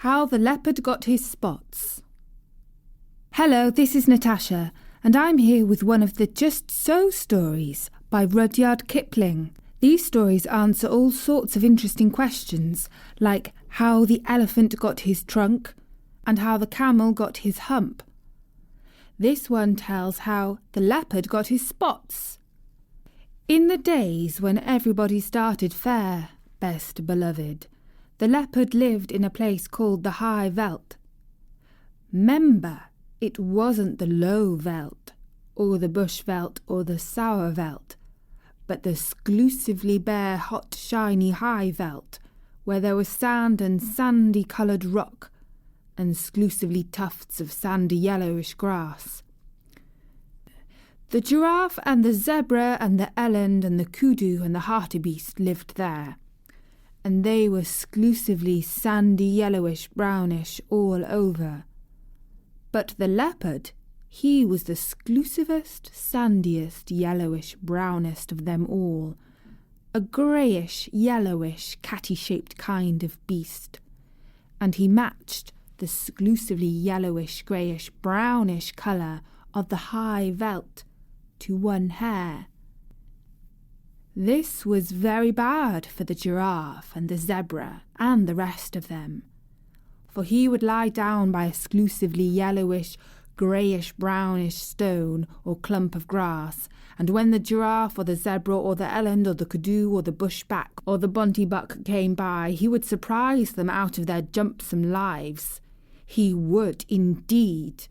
How the Leopard Got His Spots. Hello, this is Natasha, and I'm here with one of the Just So stories by Rudyard Kipling. These stories answer all sorts of interesting questions, like how the elephant got his trunk and how the camel got his hump. This one tells how the leopard got his spots. In the days when everybody started fair, best beloved, the leopard lived in a place called the high veld. 'Member, it wasn't the low veld, or the bush veld, or the sour veld, but the exclusively bare, hot, shiny high veld, where there was sand and sandy-coloured rock, and exclusively tufts of sandy yellowish grass. The giraffe and the zebra and the eland and the kudu and the hartebeest lived there, and they were exclusively sandy yellowish brownish all over. But the leopard, he was the exclusivest, sandiest, yellowish, brownest of them all, a greyish, yellowish, catty-shaped kind of beast, and he matched the exclusively yellowish, greyish, brownish colour of the high veld to one hair. This was very bad for the giraffe and the zebra and the rest of them, for he would lie down by exclusively yellowish, greyish-brownish stone or clump of grass, and when the giraffe or the zebra or the eland or the kudu or the bushback or the bunty-buck came by, he would surprise them out of their jumpsome lives. He would indeed.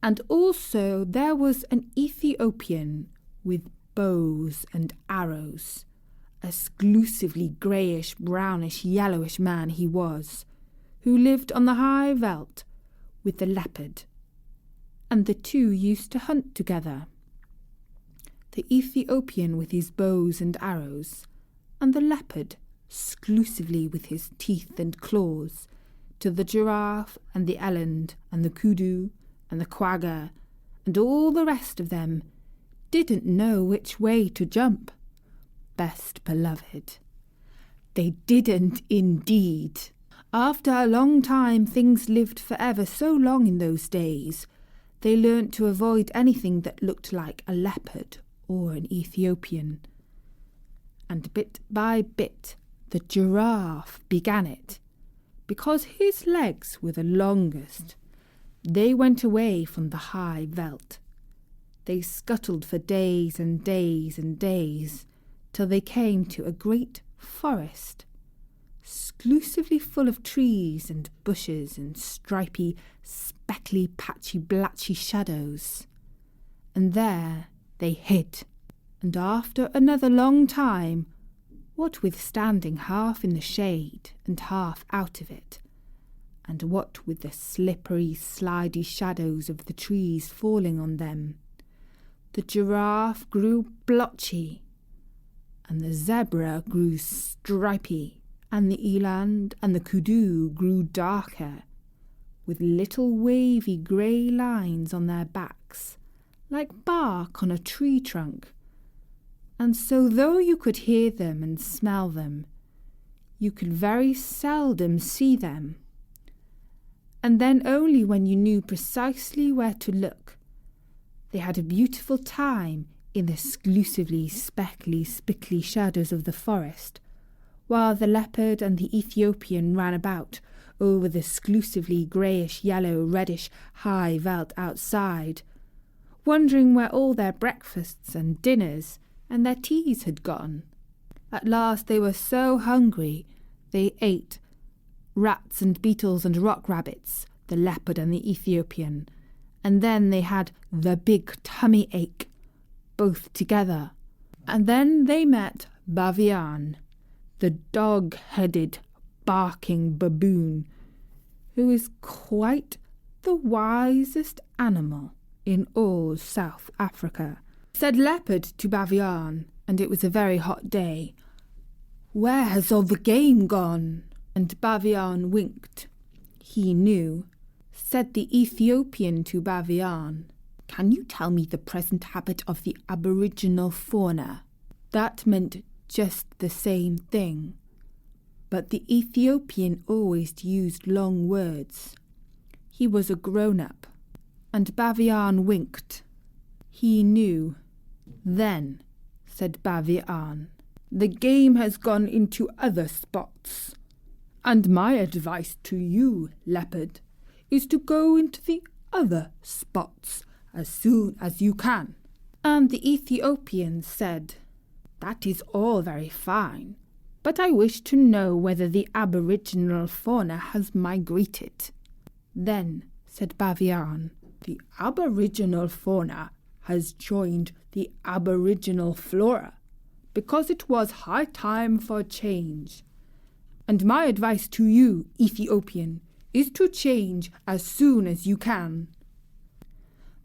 And also there was an Ethiopian with bows and arrows, exclusively greyish, brownish, yellowish man he was, who lived on the high veld with the leopard, and the two used to hunt together. The Ethiopian with his bows and arrows, and the leopard exclusively with his teeth and claws, till the giraffe and the eland and the kudu and the quagga and all the rest of them didn't know which way to jump. Best beloved, they didn't indeed. After a long time, things lived forever so long in those days, they learnt to avoid anything that looked like a leopard or an Ethiopian. And bit by bit the giraffe began it, because his legs were the longest. They went away from the high veld. They scuttled for days and days and days, till they came to a great forest, exclusively full of trees and bushes and stripy, speckly, patchy, blatchy shadows. And there they hid, and after another long time, what with standing half in the shade and half out of it, and what with the slippery, slidey shadows of the trees falling on them, the giraffe grew blotchy, and the zebra grew stripy, and the eland and the kudu grew darker, with little wavy grey lines on their backs, like bark on a tree trunk. And so though you could hear them and smell them, you could very seldom see them. And then only when you knew precisely where to look, they had a beautiful time in the exclusively speckly, spickly shadows of the forest, while the leopard and the Ethiopian ran about over the exclusively greyish, yellow, reddish high veld outside, wondering where all their breakfasts and dinners and their teas had gone. At last they were so hungry they ate rats and beetles and rock rabbits, the leopard and the Ethiopian, and then they had the big tummy ache, both together. And then they met Bavian, the dog-headed, barking baboon, who is quite the wisest animal in all South Africa. Said Leopard to Bavian, and it was a very hot day, "Where has all the game gone?" And Bavian winked. He knew. Said the Ethiopian to Bavian, "Can you tell me the present habit of the aboriginal fauna?" That meant just the same thing. But the Ethiopian always used long words. He was a grown-up, and Bavian winked. He knew. Then, said Bavian, the game has gone into other spots, and my advice to you, Leopard, is to go into the other spots as soon as you can. And the Ethiopian said, that is all very fine, but I wish to know whether the aboriginal fauna has migrated. Then, said Bavian, the aboriginal fauna has joined the aboriginal flora, because it was high time for change. And my advice to you, Ethiopian, is to change as soon as you can.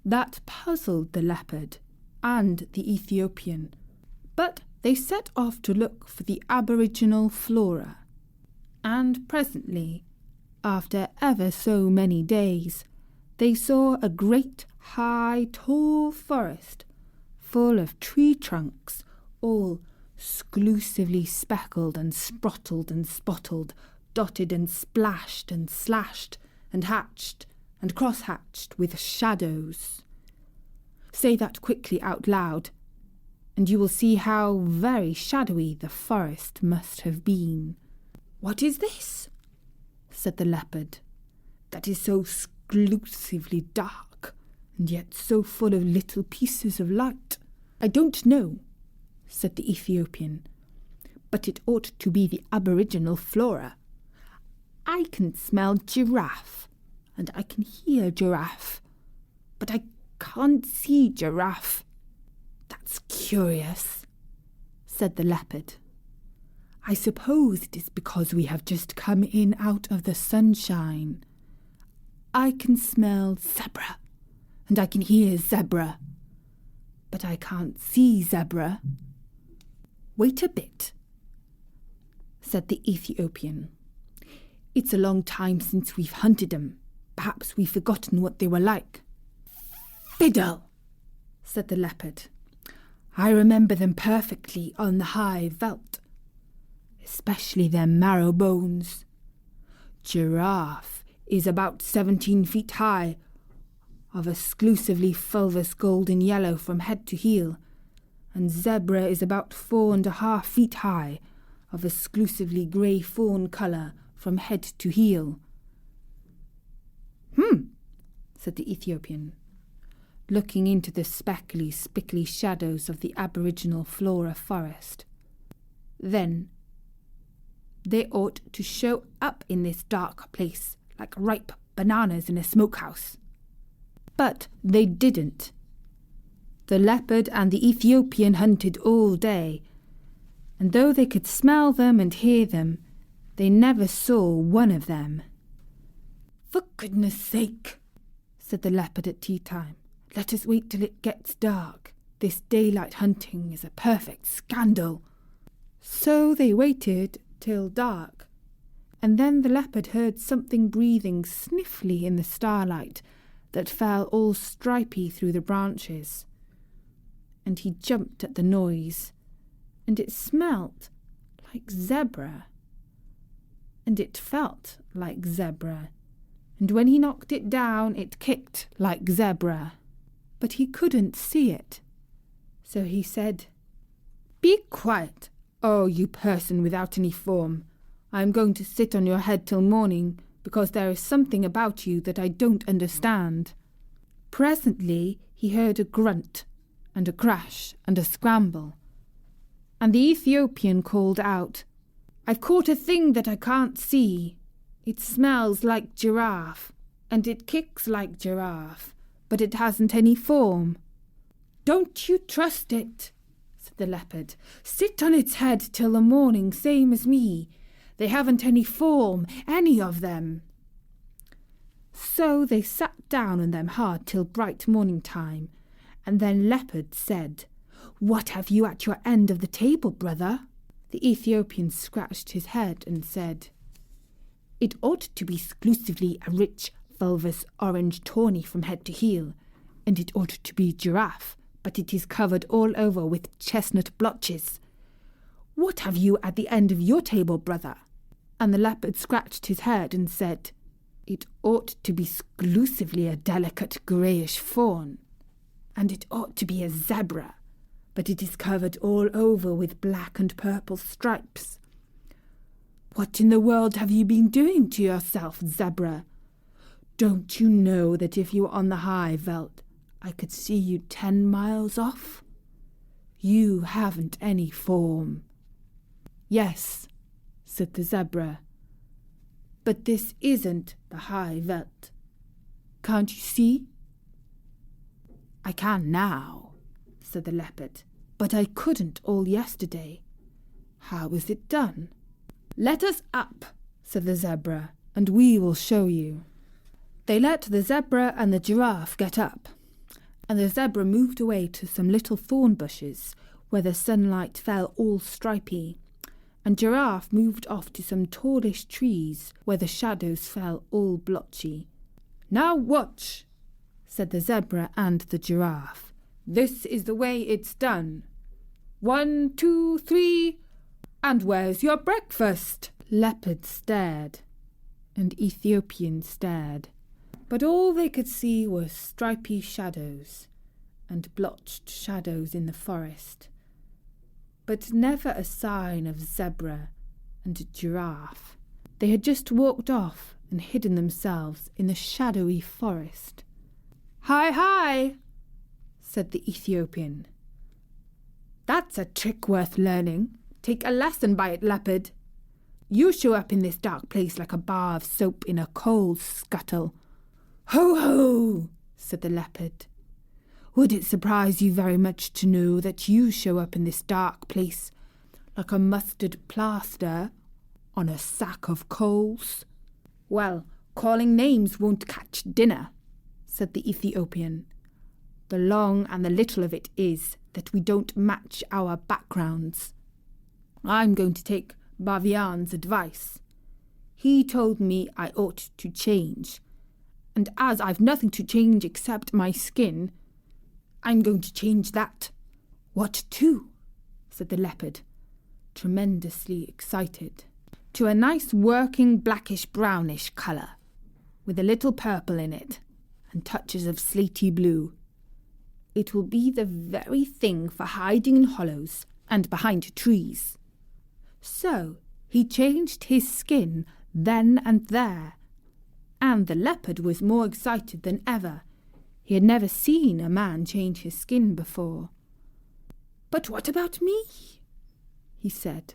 That puzzled the leopard and the Ethiopian, but they set off to look for the aboriginal flora. And presently, after ever so many days, they saw a great, high, tall forest, full of tree trunks, all exclusively speckled and sprottled and spottled, dotted and splashed and slashed and hatched and cross-hatched with shadows. Say that quickly out loud, and you will see how very shadowy the forest must have been. What is this? Said the leopard. That is so exclusively dark, and yet so full of little pieces of light. I don't know, said the Ethiopian, but it ought to be the aboriginal flora. I can smell giraffe, and I can hear giraffe, but I can't see giraffe. That's curious, said the leopard. I suppose it is because we have just come in out of the sunshine. I can smell zebra, and I can hear zebra, but I can't see zebra. Wait a bit, said the Ethiopian. It's a long time since we've hunted them. Perhaps we've forgotten what they were like. Fiddle, said the leopard. I remember them perfectly on the high veldt, especially their marrow bones. Giraffe is about 17 feet high, of exclusively fulvous golden yellow from head to heel, and zebra is about 4.5 feet high, of exclusively grey fawn colour from head to heel. Said the Ethiopian, looking into the speckly, spickly shadows of the aboriginal flora forest. Then they ought to show up in this dark place like ripe bananas in a smokehouse. But they didn't. The leopard and the Ethiopian hunted all day, and though they could smell them and hear them, they never saw one of them. For goodness sake, said the leopard at tea time, let us wait till it gets dark. This daylight hunting is a perfect scandal. So they waited till dark, and then the leopard heard something breathing sniffly in the starlight that fell all stripy through the branches. And he jumped at the noise, and it smelt like zebra, and it felt like zebra, and when he knocked it down it kicked like zebra. But he couldn't see it. So he said, Be quiet, oh, you person without any form. I am going to sit on your head till morning, because there is something about you that I don't understand. Presently he heard a grunt, and a crash, and a scramble, and the Ethiopian called out, I've caught a thing that I can't see. It smells like giraffe, and it kicks like giraffe, but it hasn't any form. Don't you trust it, said the leopard. Sit on its head till the morning, same as me. They haven't any form, any of them. So they sat down on them hard till bright morning time, and then Leopard said, What have you at your end of the table, brother? The Ethiopian scratched his head and said, It ought to be exclusively a rich, fulvous orange tawny from head to heel, and it ought to be giraffe, but it is covered all over with chestnut blotches. What have you at the end of your table, brother? And the leopard scratched his head and said, "It ought to be exclusively a delicate greyish fawn, and it ought to be a zebra, but it is covered all over with black and purple stripes. What in the world have you been doing to yourself, zebra? Don't you know that if you were on the high veld, I could see you 10 miles off? You haven't any form." "Yes," said the zebra, "but this isn't the high veld. Can't you see?" "I can now," said the leopard, "but I couldn't all yesterday. How was it done?" "Let us up," said the zebra, "and we will show you." They let the zebra and the giraffe get up, and the zebra moved away to some little thorn bushes where the sunlight fell all stripy, and Giraffe moved off to some tallish trees where the shadows fell all blotchy. "Now watch," said the zebra and the giraffe. "This is the way it's done. 1, 2, 3, and where's your breakfast?" Leopard stared, and Ethiopian stared, but all they could see were stripy shadows and blotched shadows in the forest, but never a sign of zebra and giraffe. They had just walked off and hidden themselves in the shadowy forest. "Hi, hi," said the Ethiopian. "That's a trick worth learning. Take a lesson by it, leopard. You show up in this dark place like a bar of soap in a coal scuttle." "Ho, ho," said the leopard. "Would it surprise you very much to know that you show up in this dark place like a mustard plaster on a sack of coals?" "Well, calling names won't catch dinner," said the Ethiopian. "The long and the little of it is that we don't match our backgrounds. I'm going to take Bavian's advice. He told me I ought to change, and as I've nothing to change except my skin, I'm going to change that." "What to?" said the leopard, tremendously excited. "To a nice working blackish-brownish colour, with a little purple in it, and touches of slaty blue. It will be the very thing for hiding in hollows and behind trees." So he changed his skin then and there, and the leopard was more excited than ever. He had never seen a man change his skin before. "But what about me?" he said,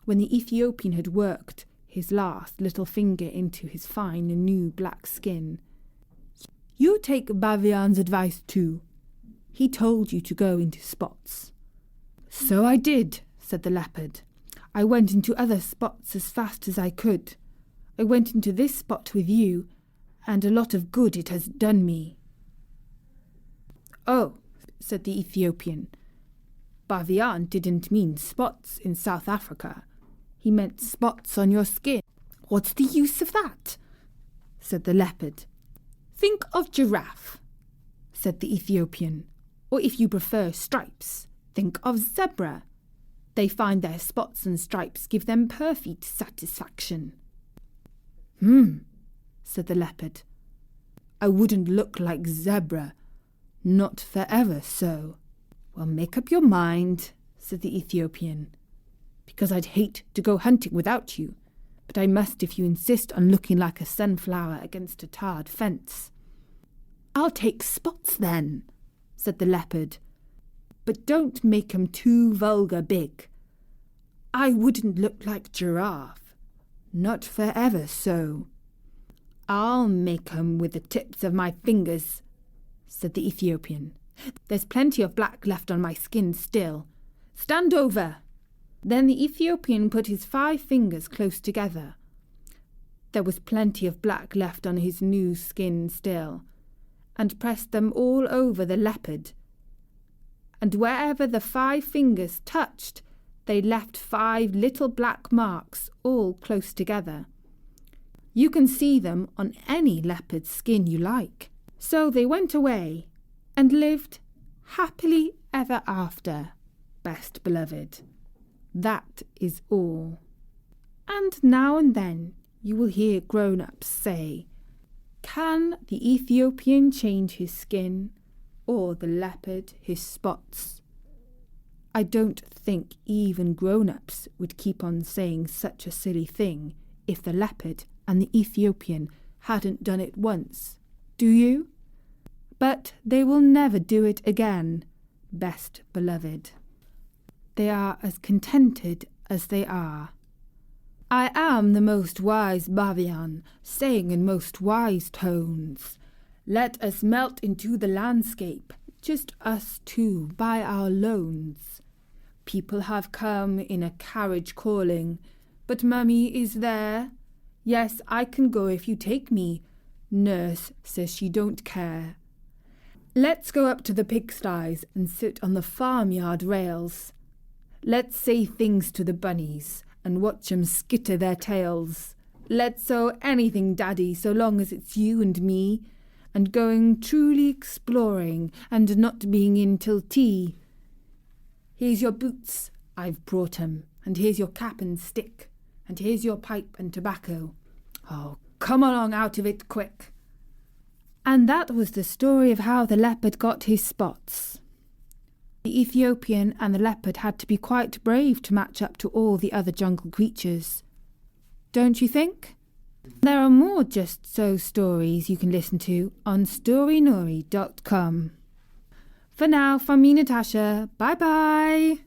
when the Ethiopian had worked his last little finger into his fine new black skin. "You take Bavian's advice too. He told you to go into spots." "So I did," said the leopard. "I went into other spots as fast as I could. I went into this spot with you, and a lot of good it has done me." "Oh," said the Ethiopian, "Bavian didn't mean spots in South Africa. He meant spots on your skin." "What's the use of that?" said the leopard. "Think of giraffe," said the Ethiopian. "Or if you prefer stripes, think of zebra. They find their spots and stripes give them perfect satisfaction." Said the leopard. "I wouldn't look like zebra. Not forever so." "Well, make up your mind," said the Ethiopian, "because I'd hate to go hunting without you, but I must if you insist on looking like a sunflower against a tarred fence." "I'll take spots then," said the leopard, "but don't make 'em too vulgar big. I wouldn't look like giraffe, not forever so." "I'll make 'em with the tips of my fingers," said the Ethiopian. "There's plenty of black left on my skin still. Stand over." Then the Ethiopian put his 5 fingers close together. There was plenty of black left on his new skin still, and pressed them all over the leopard. And wherever the 5 fingers touched, they left 5 little black marks all close together. You can see them on any leopard's skin you like. So they went away and lived happily ever after, best beloved. That is all. And now and then you will hear grown-ups say, "Can the Ethiopian change his skin, or the leopard his spots?" I don't think even grown-ups would keep on saying such a silly thing if the leopard and the Ethiopian hadn't done it once, do you? But they will never do it again, best beloved. They are as contented as they are. I am the most wise Bavian, saying in most wise tones, "Let us melt into the landscape, just us two by our lones. People have come in a carriage calling, but Mummy is there. Yes, I can go if you take me. Nurse says she don't care. Let's go up to the pigsties and sit on the farmyard rails. Let's say things to the bunnies and watch 'em skitter their tails. Let's sew anything, Daddy, so long as it's you and me, and going truly exploring and not being in till tea. Here's your boots, I've brought 'em, and here's your cap and stick, and here's your pipe and tobacco. Oh, come along out of it quick." And that was the story of how the leopard got his spots. The Ethiopian and the leopard had to be quite brave to match up to all the other jungle creatures. Don't you think? There are more Just So stories you can listen to on storynori.com. For now, from me, Natasha, bye-bye.